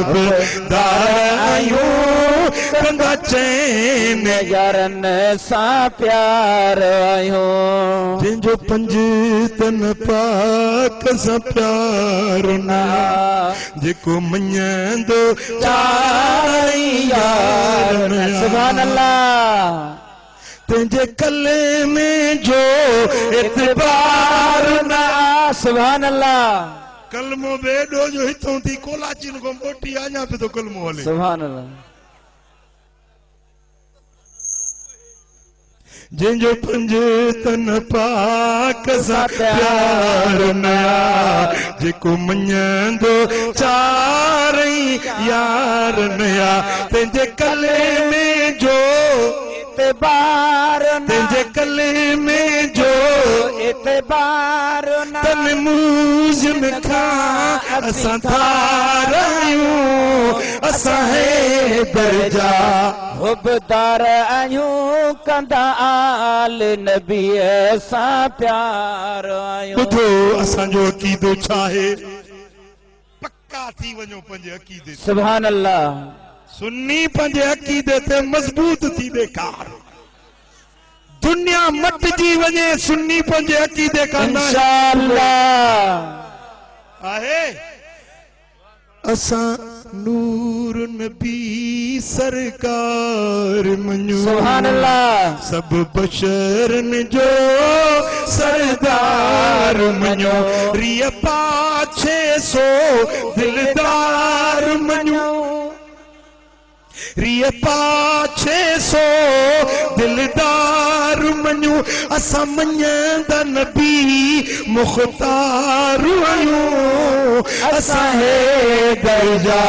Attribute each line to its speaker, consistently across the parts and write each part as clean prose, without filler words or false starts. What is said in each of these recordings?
Speaker 1: हुबदार आहियूं कंदा चैन
Speaker 2: यारन सां प्यार आहियूं
Speaker 1: जंहिंजो पंज तन पाक सां प्यार ना जेको मञंदो चारई यार
Speaker 2: सुभान अल्लाह
Speaker 1: तुझे कलमे जो एतबार ना
Speaker 2: सुभान अल्लाह
Speaker 1: कलमो बेडो जो हितों थी कोलाचिन को मोटी आया पे तो कलमो हले
Speaker 2: सुभान अल्लाह
Speaker 1: जंहिंजो पंज तन पाक सां प्यार नया जेको मञंदो चारई यार नया तुंहिंजे कलमे जो
Speaker 2: एतबार
Speaker 1: तुंहिंजे कलमे जो
Speaker 2: एतबार
Speaker 1: तन मूज में खां असां थार आहियूं असां है दर्जा
Speaker 2: हुबदार आहियूं कंदा आल नबी सां प्यार आहियूं
Speaker 1: ॿुधो असांजो अक़ीदो छा आहे पक्का थी वञो पंहिंजे अक़ीदे ते
Speaker 2: सुभान अल्लाह
Speaker 1: सुन्नी पंहिंजे अक़ीदे ते मज़बूत थी ॾेखार दुनिया मटिजी वञे सुन्नी पंहिंजे अक़ीदे खां
Speaker 2: इंशाअल्लाह
Speaker 1: आहे असां नूर नबी सरकार मञो
Speaker 2: सुभान अल्लाह
Speaker 1: सब बशरन जो सरदार मञो रिय पाछे सो दिलदार मञो रिय पाछे सो दिलदार मञो असां मञंदा नबी मुख्तार आहियूं असां हे दर्जा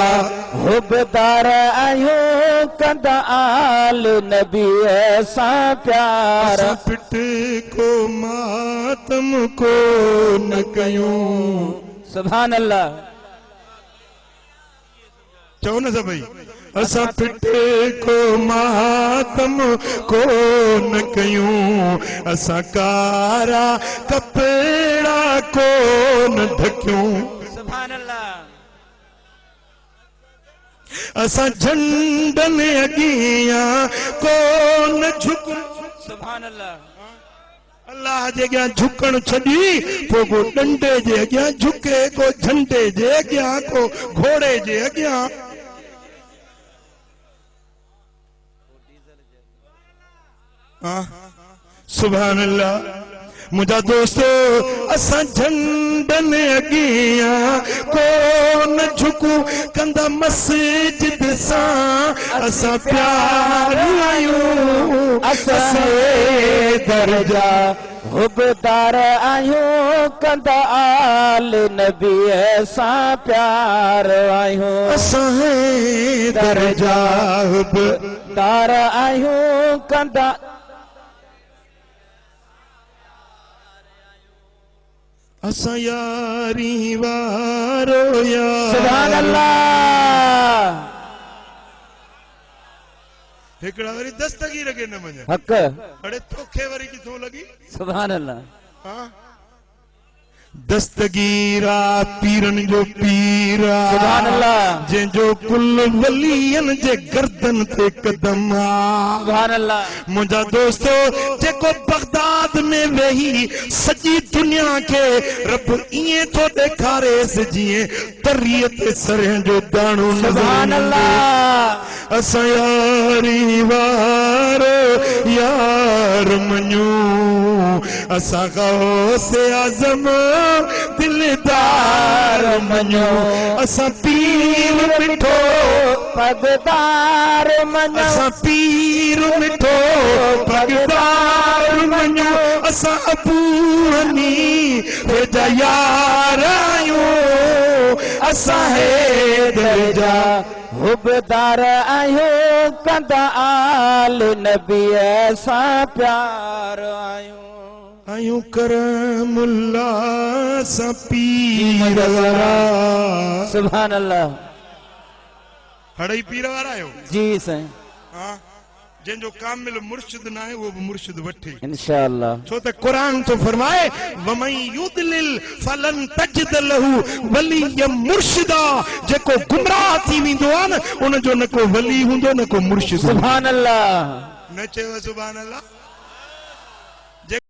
Speaker 2: हुबदार आहियूं कंदा आल नबी सां प्यार
Speaker 1: असां पिट को मातम को न कयूं
Speaker 2: सुभान अल्लाह
Speaker 1: चओ न सभई असां पिट को मातम को न कयूं असां कारा कपड़ा को न ढकियूं
Speaker 2: सुभान अल्लाह
Speaker 1: असां झंडन अॻियां को न झुकूं
Speaker 2: सुभान अल्लाह
Speaker 1: अल्लाह जे अॻियां झुकण छॾी पोइ को डंडे जे अॻियां झुके को झंडे जे अॻियां को घोड़े जे अॻियां सुभान अल्लाह मुझा दोस्तो असां झंडन अॻियां को न झुकूं कंदा मस्जिद सां असां प्यार आहियूं असां दर्जा हुबदार आहियूं कंदा आल नबी सां प्यार आहियूं असां दर्जा
Speaker 2: हुबदार आहियूं कंदा
Speaker 1: असां यारी वारो यार
Speaker 2: सुभान अल्लाह
Speaker 1: हिकड़ा वरी दस्तगीर के न मञे
Speaker 2: हक
Speaker 1: अड़े तोखे वरी किथों लगी
Speaker 2: सुभान अल्लाह
Speaker 1: हां दस्तगीरा पीरन जो पीरा
Speaker 2: सुभान अल्लाह
Speaker 1: जंहिंजो कुल वलियन जे गर्दन ते कदम
Speaker 2: सुभान अल्लाह
Speaker 1: मुंहिंजा दोस्तो जेको बगदाद में वेही सॼी दुनिया खे रब ईअं थो ॾेखारेसि जीअं तरीअ ते सरह जो दाणो
Speaker 2: सुभान अल्लाह
Speaker 1: असां यारी वारो यार मञूं असां गौसे आज़म दिलदार मञो असां पीर मिठो
Speaker 2: पगदार मञो
Speaker 1: असां पीर मिठो पगदार मञो असां अबू हनीफे जा यार आहियूं असां हैदर जा हुबदार आहियूं कंदा आल नबी सां प्यार आहियूं करमुल्ला सां पीर वारा
Speaker 2: सुभान अल्लाह
Speaker 1: हड़ई पीर वारा आहियो
Speaker 2: जी साईं
Speaker 1: हाँ जंहिंजो कामिल मुर्शिद न आहे उहो बि मुर्शिद वठे
Speaker 2: इंशाअल्लाह
Speaker 1: छो त क़ुरान तो फरमाए वमन युदलिल फलन तजिद लहू वलियम मुर्शिदा जेको गुमराह थी वेंदो आहे न उन जो न को वली हूंदो न को मुर्शिद
Speaker 2: सुभान अल्लाह
Speaker 1: न चयो सुभान अल्लाह